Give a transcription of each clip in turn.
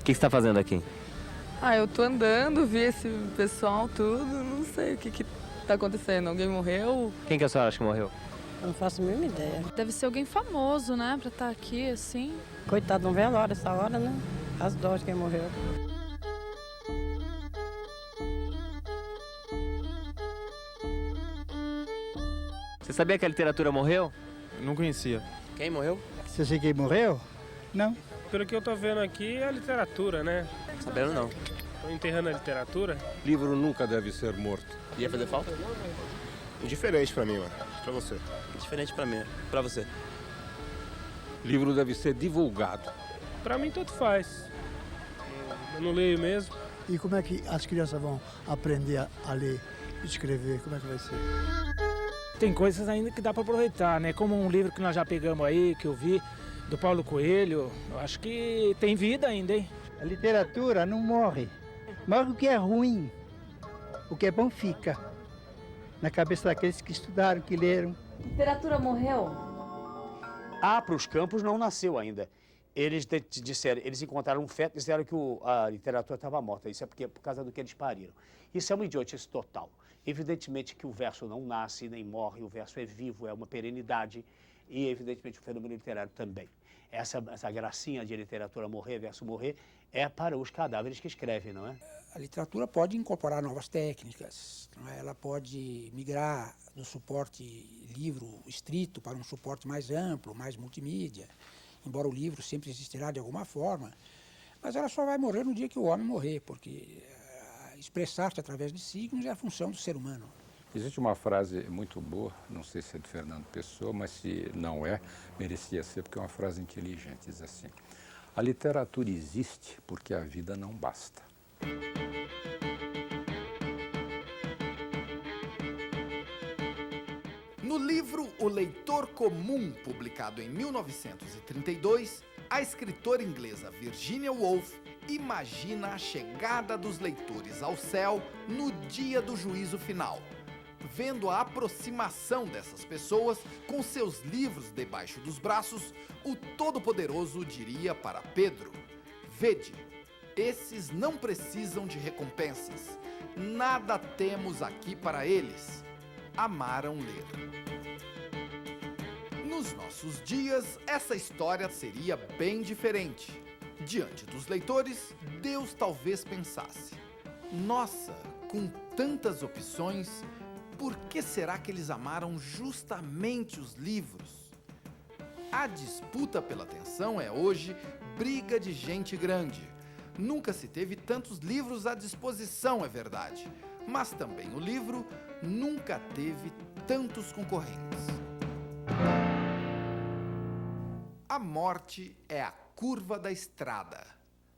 que você está fazendo aqui? Ah, eu tô andando, vi esse pessoal tudo, não sei o que tá acontecendo. Alguém morreu? Quem que a senhora acha que morreu? Eu não faço a mínima ideia. Deve ser alguém famoso, né, pra estar aqui, assim. Coitado, não vê a hora essa hora, né? As dó de quem morreu. Você sabia que a literatura morreu? Não conhecia. Quem morreu? Você sabe quem morreu? Não. Pelo que eu tô vendo aqui, é a literatura, né? Sabendo não. Tô enterrando a literatura. Livro nunca deve ser morto. Ia fazer falta? Indiferente pra mim, mano. Pra você. Diferente pra mim, pra você. Livro deve ser divulgado. Pra mim, tanto faz. Eu não leio mesmo. E como é que as crianças vão aprender a ler e escrever? Como é que vai ser? Tem coisas ainda que dá para aproveitar, né? Como um livro que nós já pegamos aí, que eu vi, do Paulo Coelho. Eu acho que tem vida ainda, hein? A literatura não morre. Morre o que é ruim. O que é bom fica na cabeça daqueles que estudaram, que leram. Literatura morreu? Para os Campos não nasceu ainda. Eles disseram, eles encontraram um feto e disseram que a literatura estava morta. Isso é por causa do que eles pariram. Isso é uma idiotice total. Evidentemente que o verso não nasce nem morre, o verso é vivo, é uma perenidade. E evidentemente o fenômeno literário também. Essa gracinha de literatura morrer, verso morrer, é para os cadáveres que escrevem, não é? A literatura pode incorporar novas técnicas, não é? Ela pode migrar do suporte livro estrito para um suporte mais amplo, mais multimídia, embora o livro sempre existirá de alguma forma, mas ela só vai morrer no dia que o homem morrer, porque expressar-se através de signos é a função do ser humano. Existe uma frase muito boa, não sei se é de Fernando Pessoa, mas se não é, merecia ser, porque é uma frase inteligente, diz assim: a literatura existe porque a vida não basta. No livro O Leitor Comum, publicado em 1932, a escritora inglesa Virginia Woolf imagina a chegada dos leitores ao céu no dia do juízo final. Vendo a aproximação dessas pessoas com seus livros debaixo dos braços, o Todo-Poderoso diria para Pedro: vede, esses não precisam de recompensas, nada temos aqui para eles. Amaram ler. Nos nossos dias, essa história seria bem diferente. Diante dos leitores, Deus talvez pensasse: nossa, com tantas opções, por que será que eles amaram justamente os livros? A disputa pela atenção é hoje briga de gente grande. Nunca se teve tantos livros à disposição, é verdade, mas também o livro nunca teve tantos concorrentes. A morte é a curva da estrada.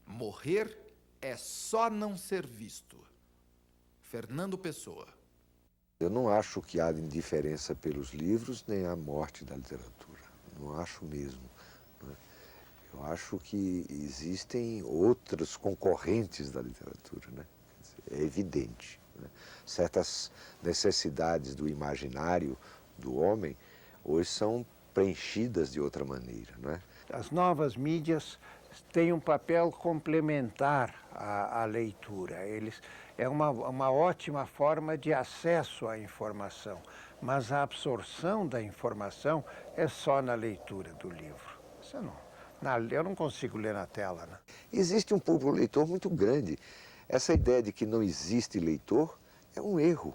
Morrer é só não ser visto. Fernando Pessoa. Eu não acho que há indiferença pelos livros nem a morte da literatura. Não acho mesmo. Né? Eu acho que existem outros concorrentes da literatura. Né? É evidente. Né? Certas necessidades do imaginário do homem hoje são preenchidas de outra maneira. Né? As novas mídias têm um papel complementar à leitura. É uma ótima forma de acesso à informação, mas a absorção da informação é só na leitura do livro. Eu não consigo ler na tela. Né? Existe um público leitor muito grande. Essa ideia de que não existe leitor é um erro.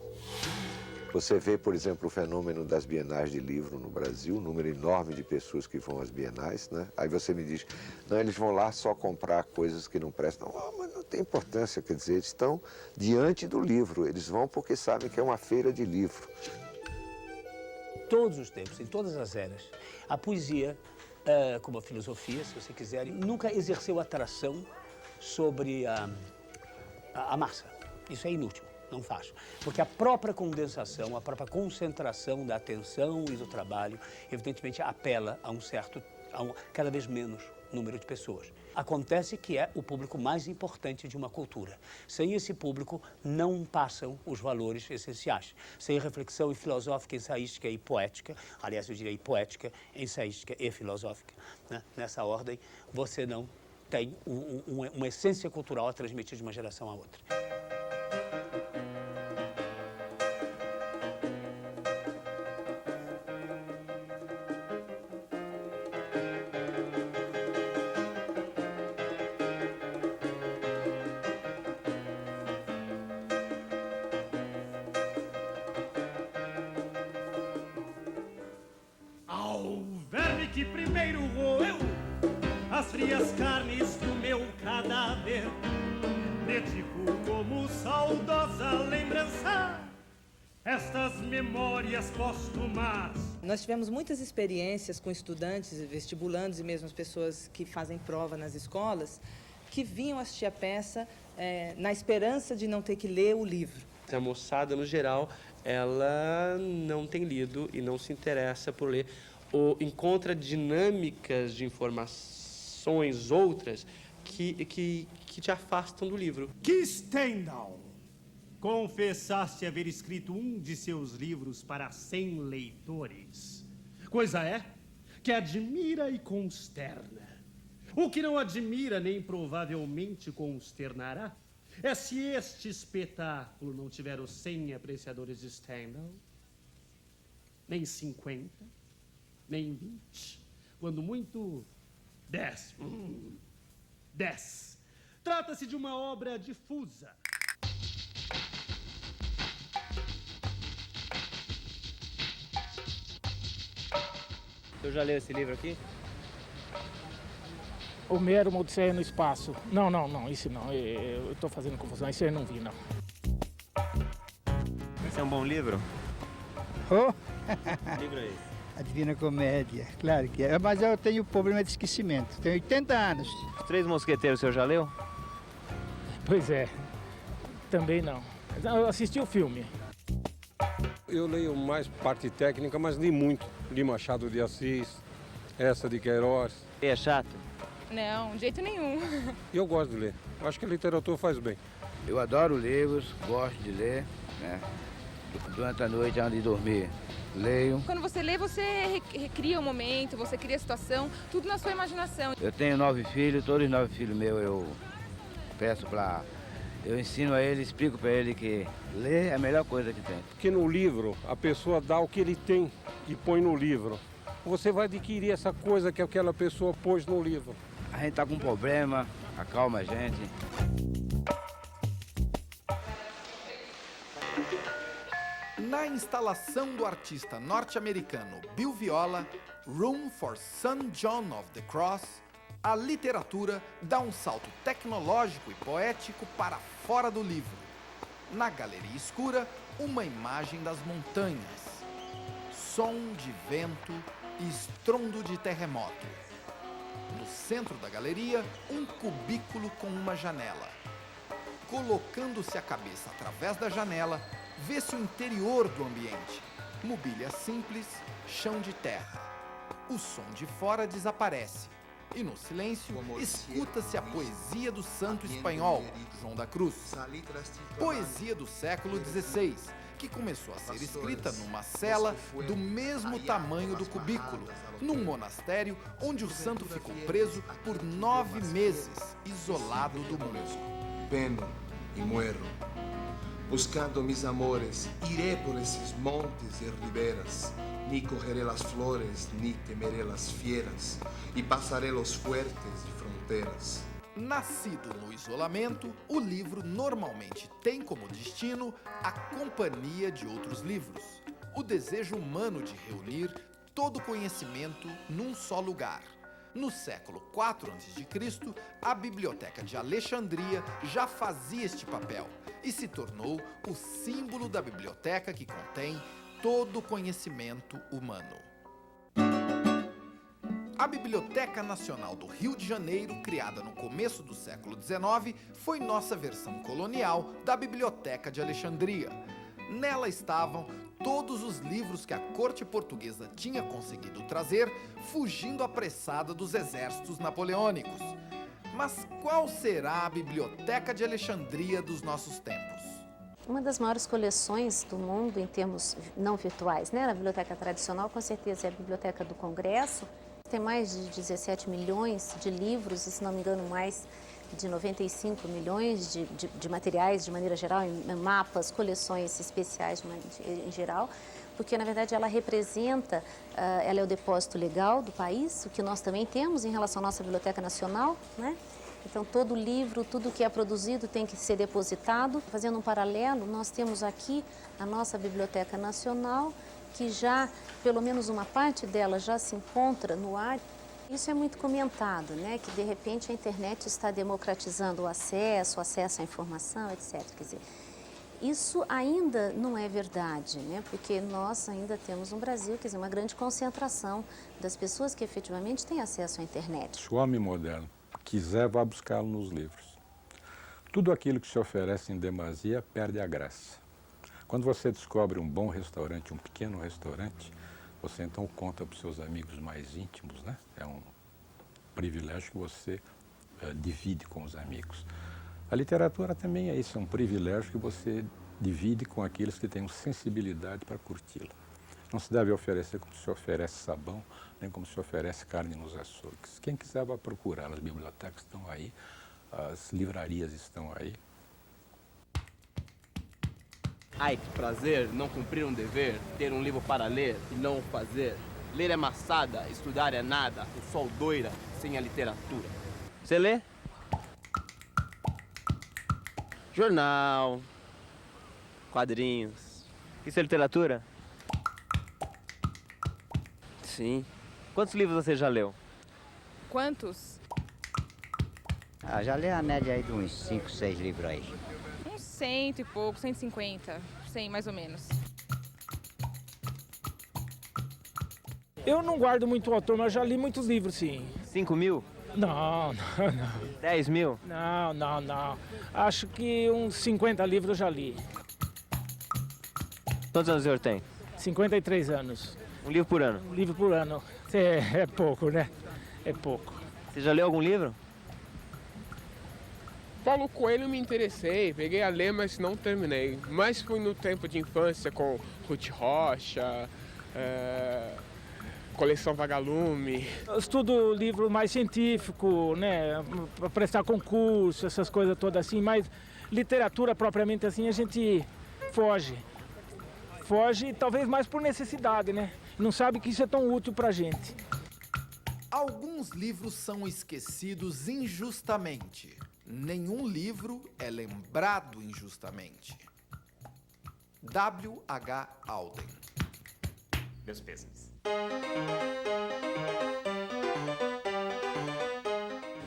Você vê, por exemplo, o fenômeno das bienais de livro no Brasil, um número enorme de pessoas que vão às bienais, né? Aí você me diz, não, eles vão lá só comprar coisas que não prestam. Não, mas não tem importância, quer dizer, eles estão diante do livro, eles vão porque sabem que é uma feira de livro. Todos os tempos, em todas as eras, a poesia, como a filosofia, se você quiser, nunca exerceu atração sobre a massa. Isso é inútil. Não faz. Porque a própria condensação, a própria concentração da atenção e do trabalho, evidentemente apela a cada vez menos número de pessoas. Acontece que é o público mais importante de uma cultura. Sem esse público, não passam os valores essenciais. Sem reflexão filosófica, ensaística e poética, aliás, eu diria poética, ensaística e filosófica, né? Nessa ordem, você não tem uma essência cultural a transmitir de uma geração a outra. Ao verme que primeiro roeu as frias carnes do meu cadáver, dedico como saudosa lembrança estas memórias póstumas. Nós tivemos muitas experiências com estudantes, vestibulandos e mesmo as pessoas que fazem prova nas escolas, que vinham assistir a peça na esperança de não ter que ler o livro. A moçada, no geral, ela não tem lido e não se interessa por ler, ou encontra dinâmicas de informações outras que te afastam do livro. Que Stendhal confessasse haver escrito um de seus livros para 100 leitores. Coisa é que admira e consterna. O que não admira nem provavelmente consternará é se este espetáculo não tiver os 100 apreciadores de Stendhal, nem 50, nem 20, quando muito 10. 10. Trata-se de uma obra difusa. Eu já leu esse livro aqui? Homero, uma Odisseia no Espaço. Não, isso não. Eu estou fazendo confusão. Isso eu não vi, não. Esse é um bom livro? Oh. Que livro é esse? A Divina Comédia, claro que é. Mas eu tenho problema de esquecimento. Tenho 80 anos. Os Três Mosqueteiros, o senhor já leu? Pois é. Também não. Eu assisti o filme. Eu leio mais parte técnica, mas li muito. Li Machado de Assis, essa de Queiroz. E é chato? Não, de jeito nenhum. E eu gosto de ler. Acho que a literatura faz bem. Eu adoro livros, gosto de ler, né? Durante a noite, antes de dormir, leio. Quando você lê, você recria o momento, você cria a situação, tudo na sua imaginação. Eu tenho 9 filhos, todos os 9 filhos meus eu peço para... Eu ensino a ele, explico para ele que ler é a melhor coisa que tem. Porque no livro, a pessoa dá o que ele tem e põe no livro. Você vai adquirir essa coisa que aquela pessoa pôs no livro. A gente tá com um problema, acalma a gente. Na instalação do artista norte-americano Bill Viola, Room for St. John of the Cross, a literatura dá um salto tecnológico e poético para fora do livro. Na galeria escura, uma imagem das montanhas. Som de vento e estrondo de terremoto. No centro da galeria, um cubículo com uma janela. Colocando-se a cabeça através da janela, vê-se o interior do ambiente. Mobília simples, chão de terra. O som de fora desaparece. E no silêncio, escuta-se a poesia do santo espanhol, João da Cruz. Poesia do século XVI, que começou a ser escrita numa cela do mesmo tamanho do cubículo, num monastério onde o santo ficou preso por 9 meses, isolado do mundo. Vengo e muero. Buscando mis amores, iré por esses montes e riberas. Ni cogeré las flores, ni temeré las fieras, e passaré los fuertes de fronteiras. Nascido no isolamento, o livro normalmente tem como destino a companhia de outros livros. O desejo humano de reunir todo o conhecimento num só lugar. No século IV a.C., a Biblioteca de Alexandria já fazia este papel e se tornou o símbolo da biblioteca que contém todo o conhecimento humano. A Biblioteca Nacional do Rio de Janeiro, criada no começo do século XIX, foi nossa versão colonial da Biblioteca de Alexandria. Nela estavam todos os livros que a corte portuguesa tinha conseguido trazer, fugindo apressada dos exércitos napoleônicos. Mas qual será a Biblioteca de Alexandria dos nossos tempos? Uma das maiores coleções do mundo em termos não virtuais, né? Na biblioteca tradicional, com certeza, é a Biblioteca do Congresso. Tem mais de 17 milhões de livros, e se não me engano mais de 95 milhões de materiais de maneira geral, em mapas, coleções especiais em geral, porque na verdade ela representa, ela é o depósito legal do país, o que nós também temos em relação à nossa Biblioteca Nacional, né? Então todo livro, tudo que é produzido tem que ser depositado. Fazendo um paralelo, nós temos aqui a nossa Biblioteca Nacional, que já, pelo menos uma parte dela já se encontra no ar. Isso é muito comentado, né? Que de repente a internet está democratizando o acesso à informação, etc. Quer dizer, isso ainda não é verdade, né? Porque nós ainda temos no Brasil, quer dizer, uma grande concentração das pessoas que efetivamente têm acesso à internet. Se o homem moderno quiser, vá buscá-lo nos livros. Tudo aquilo que se oferece em demasia perde a graça. Quando você descobre um bom restaurante, um pequeno restaurante, você então conta para os seus amigos mais íntimos, né? É um privilégio que você divide com os amigos. A literatura também é isso, é um privilégio que você divide com aqueles que têm sensibilidade para curti-la. Não se deve oferecer como se oferece sabão, nem como se oferece carne nos açougues. Quem quiser vai procurar, as bibliotecas estão aí, as livrarias estão aí. Ai, que prazer não cumprir um dever, ter um livro para ler e não o fazer. Ler é maçada, estudar é nada, o sol doira sem a literatura. Você lê? Jornal, quadrinhos. Isso é literatura? Sim. Quantos livros você já leu? Quantos? Já li a média aí de uns 5, 6 livros aí. Uns 100 e pouco, 150, 100 mais ou menos. Eu não guardo muito autor, mas já li muitos livros, sim. 5 mil? Não, não, não. 10 mil? Não, não, não. Acho que uns 50 livros eu já li. Quantos anos o senhor tem? 53 anos. Um livro por ano? Um livro por ano. É pouco, né? É pouco. Você já leu algum livro? Paulo Coelho me interessei, peguei a ler, mas não terminei. Mas fui no tempo de infância com Ruth Rocha, Coleção Vagalume. Eu estudo livro mais científico, né? Para prestar concurso, essas coisas todas assim, mas literatura propriamente assim a gente foge. Foge talvez mais por necessidade, né? Não sabe que isso é tão útil pra gente. Alguns livros são esquecidos injustamente. Nenhum livro é lembrado injustamente. W.H. Auden. Meus pêsames.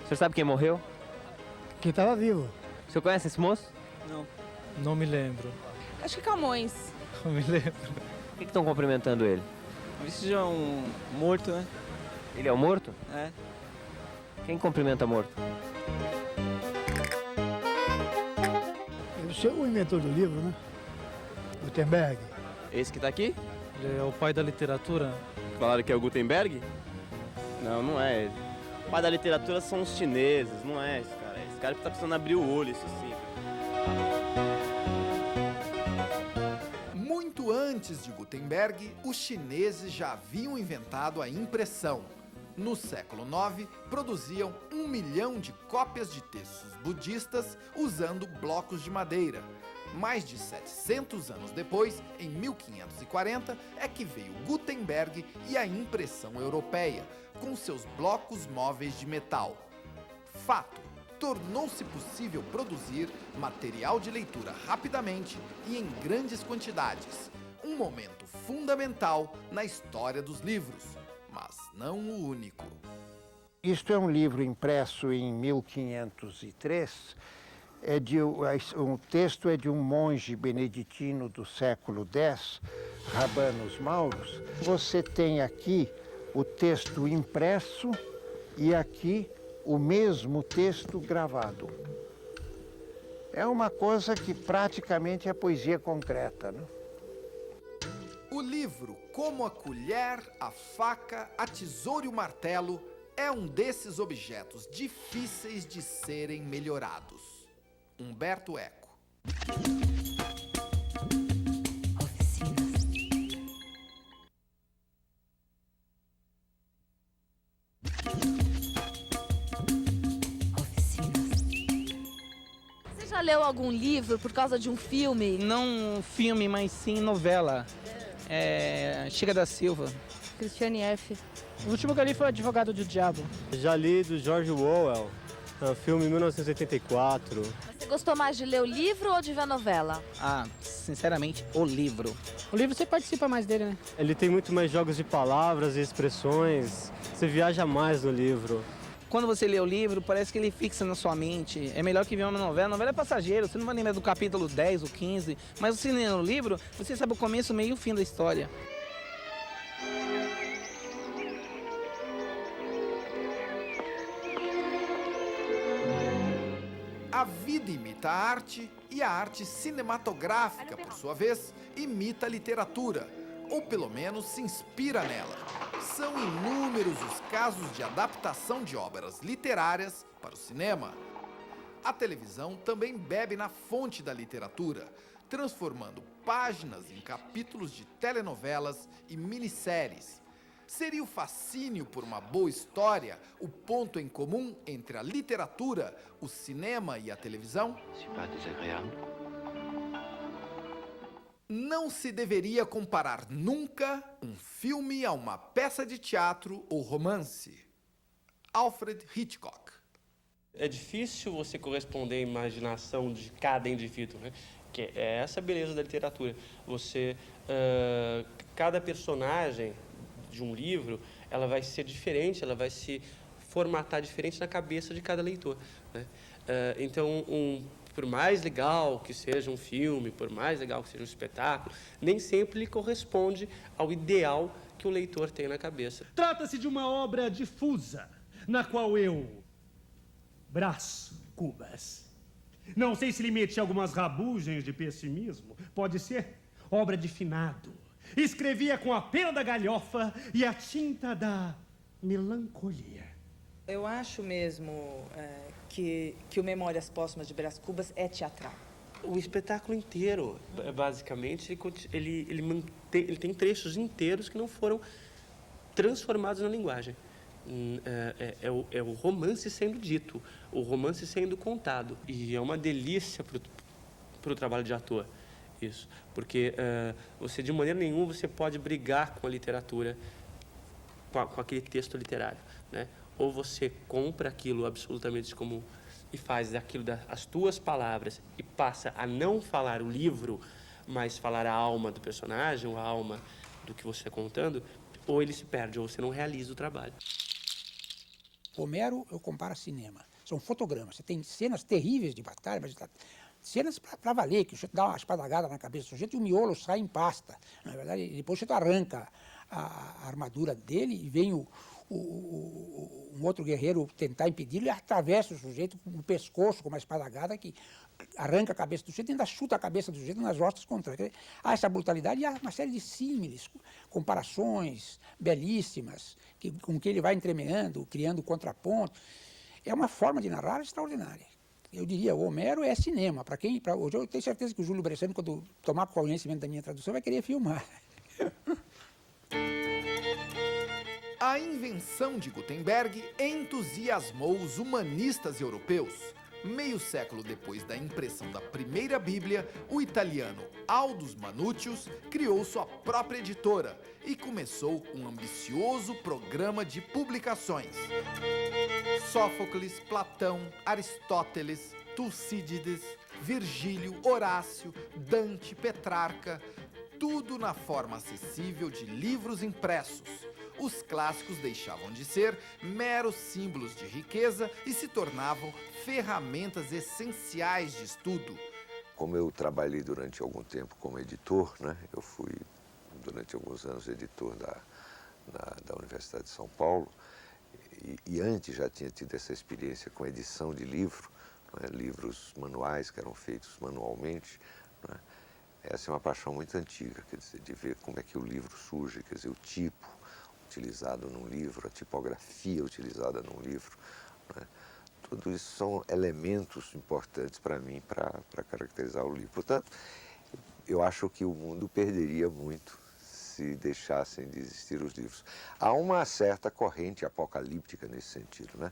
O senhor sabe quem morreu? Quem estava vivo. O senhor conhece esse moço? Não. Não me lembro. Acho que Camões. Não me lembro. Por que estão cumprimentando ele? Isso já é um morto, né? Ele é o morto? É. Quem cumprimenta morto? Ele é o inventor do livro, né? Gutenberg. Esse que tá aqui? Ele é o pai da literatura. Falaram que é o Gutenberg? Não, não é ele. O pai da literatura são os chineses, não é esse cara. Esse cara que tá precisando abrir o olho, isso sim. Muito antes de Gutenberg, os chineses já haviam inventado a impressão. No século IX, produziam 1 milhão de cópias de textos budistas usando blocos de madeira. Mais de 700 anos depois, em 1540, é que veio Gutenberg e a impressão europeia, com seus blocos móveis de metal. Fato, tornou-se possível produzir material de leitura rapidamente e em grandes quantidades. Um momento fundamental na história dos livros, mas não o único. Isto é um livro impresso em 1503. O texto é de um monge beneditino do século X, Rabanus Maurus. Você tem aqui o texto impresso e aqui o mesmo texto gravado. É uma coisa que praticamente é poesia concreta, né? O livro Como a Colher, a Faca, a Tesoura e o Martelo é um desses objetos difíceis de serem melhorados. Humberto Eco. leu algum livro por causa de um filme? Não filme, mas sim novela. Chica da Silva. Cristiane F. O último que eu li foi Advogado do Diabo. Já li do George Orwell, filme 1984. Você gostou mais de ler o livro ou de ver a novela? Sinceramente, o livro. O livro você participa mais dele, né? Ele tem muito mais jogos de palavras e expressões. Você viaja mais no livro. Quando você lê o livro, parece que ele fixa na sua mente. É melhor que ver uma novela. A novela é passageiro, você não vai lembrar do capítulo 10 ou 15. Mas você lê o livro, você sabe o começo, o meio e o fim da história. A vida imita a arte e a arte cinematográfica, por sua vez, imita a literatura, ou pelo menos se inspira nela. São inúmeros os casos de adaptação de obras literárias para o cinema. A televisão também bebe na fonte da literatura, transformando páginas em capítulos de telenovelas e minisséries. Seria o fascínio por uma boa história o ponto em comum entre a literatura, o cinema e a televisão? Não se deveria comparar nunca um filme a uma peça de teatro ou romance. Alfred Hitchcock. É difícil você corresponder à imaginação de cada indivíduo, né? Que é essa beleza da literatura. Cada personagem de um livro, ela vai ser diferente, ela vai se formatar diferente na cabeça de cada leitor, né? Então, por mais legal que seja um filme, por mais legal que seja um espetáculo, nem sempre ele corresponde ao ideal que o leitor tem na cabeça. Trata-se de uma obra difusa, na qual eu... Brás Cubas. Não sei se lhe meti algumas rabugens de pessimismo. Pode ser obra de finado. Escrevia com a pena da galhofa e a tinta da melancolia. Eu acho mesmo que o Memórias Póstumas de Brás Cubas é teatral. O espetáculo inteiro, basicamente, ele tem trechos inteiros que não foram transformados na linguagem. É o romance sendo dito, o romance sendo contado. E é uma delícia para o trabalho de ator, isso. Porque você, de maneira nenhuma, você pode brigar com a literatura, com aquele texto literário, né? Ou você compra aquilo absolutamente como... e faz daquilo as tuas palavras e passa a não falar o livro, mas falar a alma do personagem, ou a alma do que você está contando, ou ele se perde, ou você não realiza o trabalho. Homero, eu comparo a cinema. São fotogramas. Você tem cenas terríveis de batalha, mas cenas para valer, que o sujeito dá uma espadagada na cabeça do sujeito e o miolo sai em pasta. Na verdade, depois o sujeito arranca a armadura dele e vem um outro guerreiro tentar impedi-lo e atravessa o sujeito no pescoço com uma espadagada que arranca a cabeça do sujeito e ainda chuta a cabeça do sujeito nas costas contrárias. Há essa brutalidade e há uma série de símiles, comparações belíssimas, com que ele vai entremeando, criando contraponto. É uma forma de narrar extraordinária. Eu diria, o Homero é cinema. Hoje eu tenho certeza que o Júlio Bressani, quando tomar conhecimento da minha tradução, vai querer filmar. A invenção de Gutenberg entusiasmou os humanistas europeus. Meio século depois da impressão da primeira Bíblia, o italiano Aldus Manutius criou sua própria editora e começou um ambicioso programa de publicações. Sófocles, Platão, Aristóteles, Tucídides, Virgílio, Horácio, Dante, Petrarca, tudo na forma acessível de livros impressos. Os clássicos deixavam de ser meros símbolos de riqueza e se tornavam ferramentas essenciais de estudo. Como eu trabalhei durante algum tempo como editor, né? Eu fui durante alguns anos editor da Universidade de São Paulo e antes já tinha tido essa experiência com edição de livro, né? Livros manuais que eram feitos manualmente, né? Essa é uma paixão muito antiga, quer dizer, de ver como é que o livro surge, quer dizer, o tipo utilizado num livro, a tipografia utilizada num livro, né? Tudo isso são elementos importantes para mim, para caracterizar o livro. Portanto, eu acho que o mundo perderia muito se deixassem de existir os livros. Há uma certa corrente apocalíptica nesse sentido, né?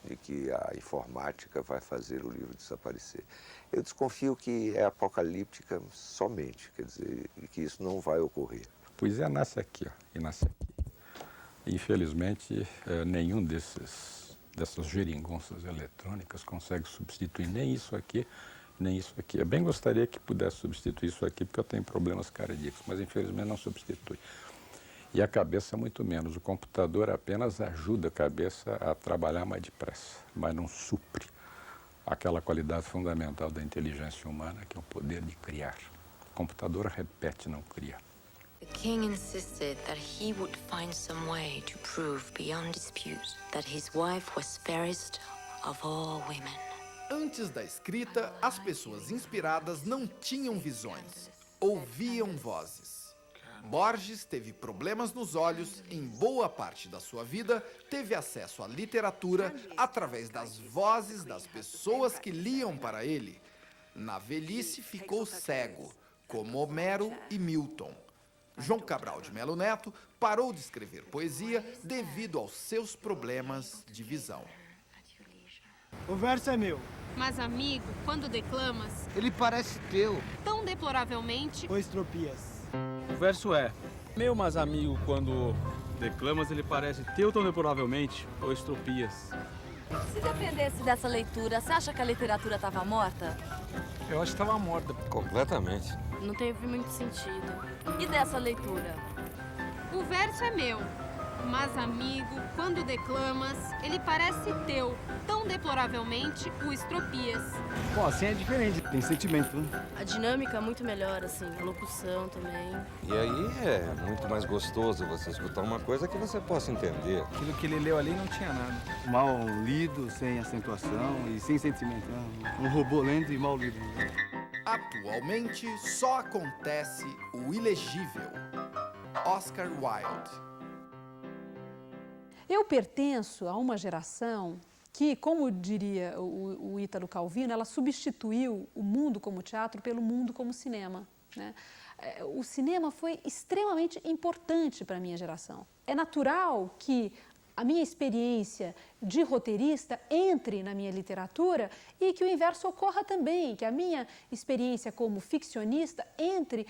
de que a informática vai fazer o livro desaparecer. Eu desconfio que é apocalíptica somente, quer dizer, que isso não vai ocorrer. A poesia nasce aqui, ó, e nasce aqui. Infelizmente, nenhum dessas geringonças eletrônicas consegue substituir nem isso aqui, nem isso aqui. Eu bem gostaria que pudesse substituir isso aqui, porque eu tenho problemas cardíacos, mas infelizmente não substitui. E a cabeça muito menos. O computador apenas ajuda a cabeça a trabalhar mais depressa, mas não supre aquela qualidade fundamental da inteligência humana, que é o poder de criar. O computador repete, não cria. The king insisted that he would find some way to prove beyond dispute that his wife was fairest of all women. Antes da escrita, as pessoas inspiradas não tinham visões, ouviam vozes. Borges teve problemas nos olhos, em boa parte da sua vida, teve acesso à literatura através das vozes das pessoas que liam para ele. Na velhice ficou cego, como Homero e Milton. João Cabral de Melo Neto parou de escrever poesia devido aos seus problemas de visão. O verso é meu. Mas, amigo, quando declamas, Ele parece teu. tão deploravelmente, Ou estropias. O verso é: meu, mas amigo, quando declamas, ele parece teu tão deploravelmente, ou estropias. Se dependesse dessa leitura, você acha que a literatura estava morta? Eu acho que estava morta. Completamente. Não teve muito sentido. E dessa leitura? o verso é meu. Mas, amigo, quando declamas, ele parece teu, tão deploravelmente o estropias. Bom, assim é diferente, tem sentimento, né? A dinâmica é muito melhor, assim, a locução também. E aí é muito mais gostoso você escutar uma coisa que você possa entender. Aquilo que ele leu ali não tinha nada. Mal lido, sem acentuação e sem sentimento. Um robô lendo e mal lido. Atualmente, só acontece o ilegível. Oscar Wilde. Eu pertenço a uma geração que, como diria o Ítalo Calvino, ela substituiu o mundo como teatro pelo mundo como cinema, né? O cinema foi extremamente importante para a minha geração. É natural que a minha experiência de roteirista entre na minha literatura e que o inverso ocorra também, que a minha experiência como ficcionista entre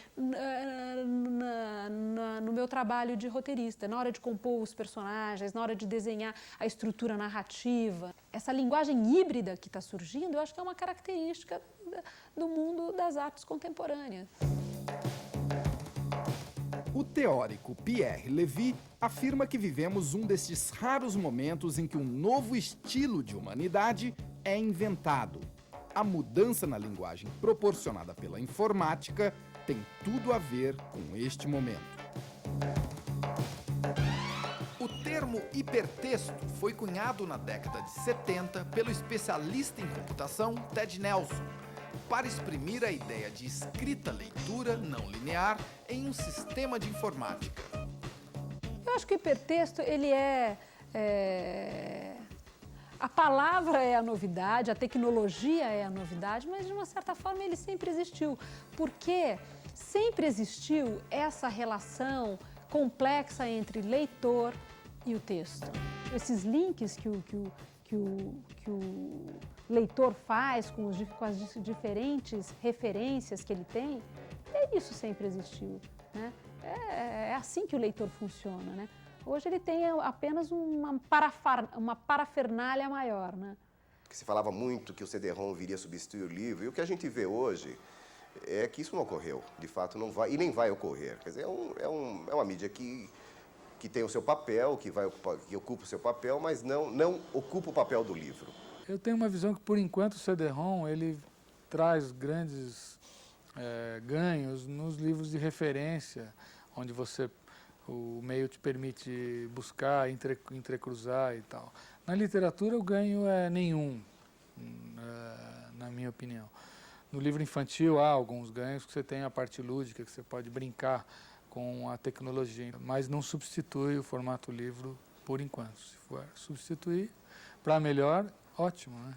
no meu trabalho de roteirista, na hora de compor os personagens, na hora de desenhar a estrutura narrativa. Essa linguagem híbrida que está surgindo, eu acho que é uma característica do mundo das artes contemporâneas. O teórico Pierre Levy afirma que vivemos um desses raros momentos em que um novo estilo de humanidade é inventado. A mudança na linguagem proporcionada pela informática tem tudo a ver com este momento. O termo hipertexto foi cunhado na década de 70 pelo especialista em computação Ted Nelson, para exprimir a ideia de escrita-leitura não linear em um sistema de informática. Eu acho que o hipertexto, ele a palavra é a novidade, a tecnologia é a novidade, mas de uma certa forma ele sempre existiu, porque sempre existiu essa relação complexa entre leitor e o texto. Esses links que o leitor faz com as diferentes referências que ele tem, isso sempre existiu, né? É assim que o leitor funciona, né? Hoje ele tem apenas uma parafernália maior, né? Que se falava muito que o CD-ROM viria substituir o livro, e o que a gente vê hoje é que isso não ocorreu, de fato não vai, e nem vai ocorrer. Quer dizer, é uma mídia que tem o seu papel, que ocupa o seu papel, mas não ocupa o papel do livro. Eu tenho uma visão que, por enquanto, o CD-ROM ele traz grandes ganhos nos livros de referência, onde o meio te permite buscar, entrecruzar e tal. Na literatura, o ganho é nenhum, na minha opinião. No livro infantil, há alguns ganhos, que você tem a parte lúdica, que você pode brincar com a tecnologia, mas não substitui o formato livro por enquanto. Se for substituir para melhor, ótimo, né?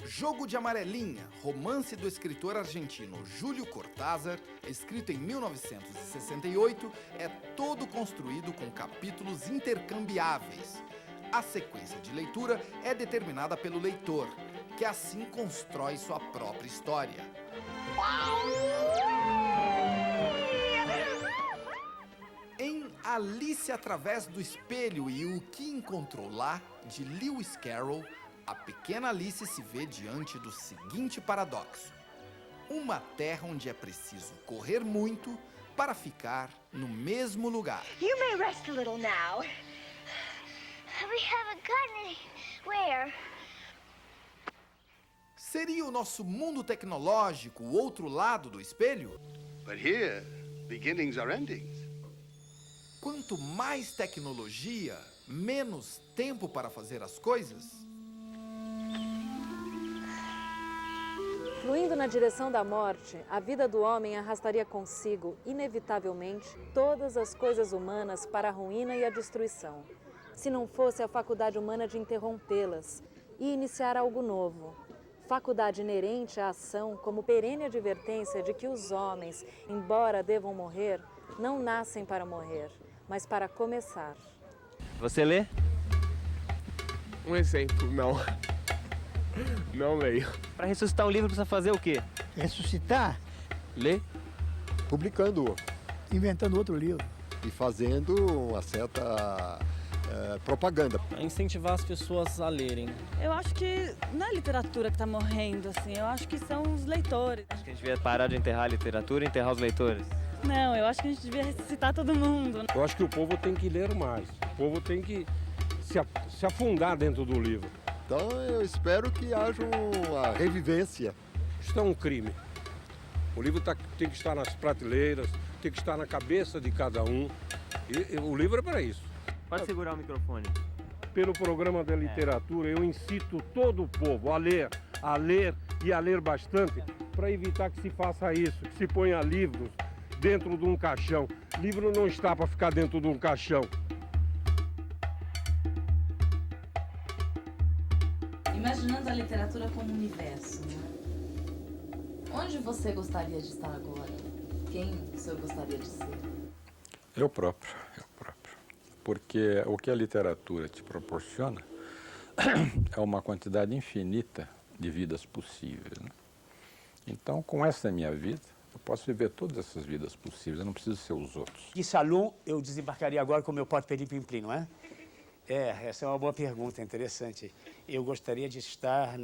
Jogo de Amarelinha, romance do escritor argentino Júlio Cortázar, escrito em 1968, é todo construído com capítulos intercambiáveis. A sequência de leitura é determinada pelo leitor, que assim constrói sua própria história. Em Alice através do espelho e o que encontrou lá, de Lewis Carroll, a pequena Alice se vê diante do seguinte paradoxo: uma terra onde é preciso correr muito para ficar no mesmo lugar. You may rest a little now. We haven't gotten anywhere. Seria o nosso mundo tecnológico o outro lado do espelho? But here, beginnings are endings. Quanto mais tecnologia, menos tempo para fazer as coisas? Fluindo na direção da morte, a vida do homem arrastaria consigo, inevitavelmente, todas as coisas humanas para a ruína e a destruição, se não fosse a faculdade humana de interrompê-las e iniciar algo novo. Faculdade inerente à ação como perene advertência de que os homens, embora devam morrer, não nascem para morrer, mas para começar. Você lê? Um exemplo, não. Não leio. Para ressuscitar um livro precisa fazer o quê? Ressuscitar? Ler? Publicando-o. Inventando outro livro. E fazendo uma certa propaganda. Incentivar as pessoas a lerem. Eu acho que não é a literatura que está morrendo, assim. Eu acho que são os leitores. Acho que a gente devia parar de enterrar a literatura e enterrar os leitores. Não, eu acho que a gente devia ressuscitar todo mundo. Eu acho que o povo tem que ler mais. O povo tem que se afundar dentro do livro. Então eu espero que haja uma revivência. Isso é um crime. O livro tem que estar nas prateleiras, tem que estar na cabeça de cada um. E o livro é para isso. Pode segurar o microfone. Pelo programa da literatura, eu incito todo o povo a ler e a ler bastante, para evitar que se faça isso, que se ponha livros dentro de um caixão. Livro não está para ficar dentro de um caixão. Imaginando a literatura como um universo, né? Onde você gostaria de estar agora? Quem o senhor gostaria de ser? Eu próprio. Porque o que a literatura te proporciona é uma quantidade infinita de vidas possíveis, né? Então, com essa minha vida, eu posso viver todas essas vidas possíveis, eu não preciso ser os outros. Que salão eu desembarcaria agora com o meu pote Plim-Plim, não é? Essa é uma boa pergunta, interessante. Eu gostaria de estar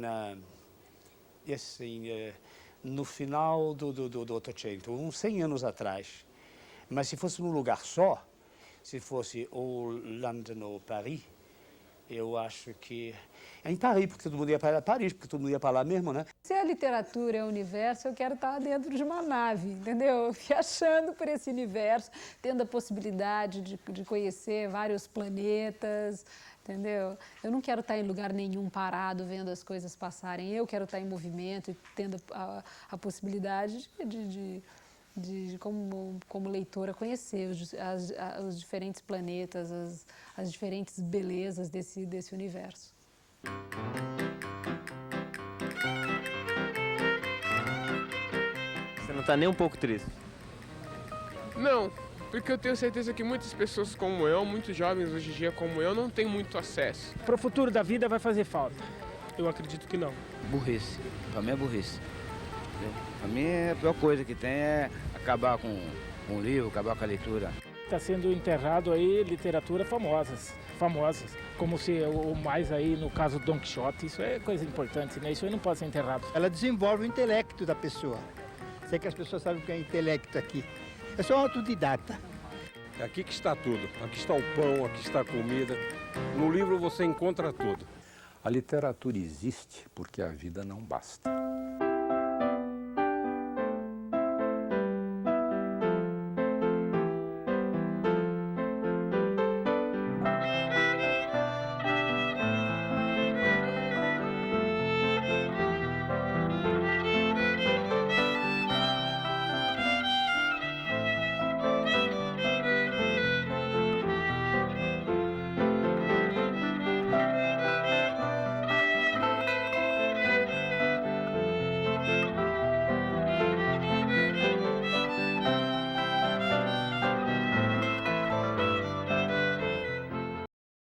no final do Ottocento, uns 100 anos atrás. Mas se fosse num lugar só, se fosse ou London ou Paris, eu acho que... É em Paris, porque todo mundo ia para Paris, porque todo mundo ia para lá mesmo, né? Se a literatura é o universo, eu quero estar dentro de uma nave, entendeu? Viajando por esse universo, tendo a possibilidade de conhecer vários planetas, entendeu? Eu não quero estar em lugar nenhum parado, vendo as coisas passarem. Eu quero estar em movimento e tendo a possibilidade de como leitora, conhecer os diferentes planetas, as diferentes belezas desse universo. Você não está nem um pouco triste? Não, porque eu tenho certeza que muitas pessoas como eu, muitos jovens hoje em dia como eu, não têm muito acesso. Para o futuro da vida vai fazer falta. Eu acredito que não. Burrice. Para mim é burrice. Para mim a pior coisa que tem é acabar com o livro, acabar com a leitura. Está sendo enterrado aí literatura famosas, como se o mais aí no caso Don Quixote, isso é coisa importante, né? Isso aí não pode ser enterrado. Ela desenvolve o intelecto da pessoa. Sei que as pessoas sabem o que é intelecto aqui. Eu sou autodidata. É aqui que está tudo. Aqui está o pão, aqui está a comida. No livro você encontra tudo. A literatura existe porque a vida não basta.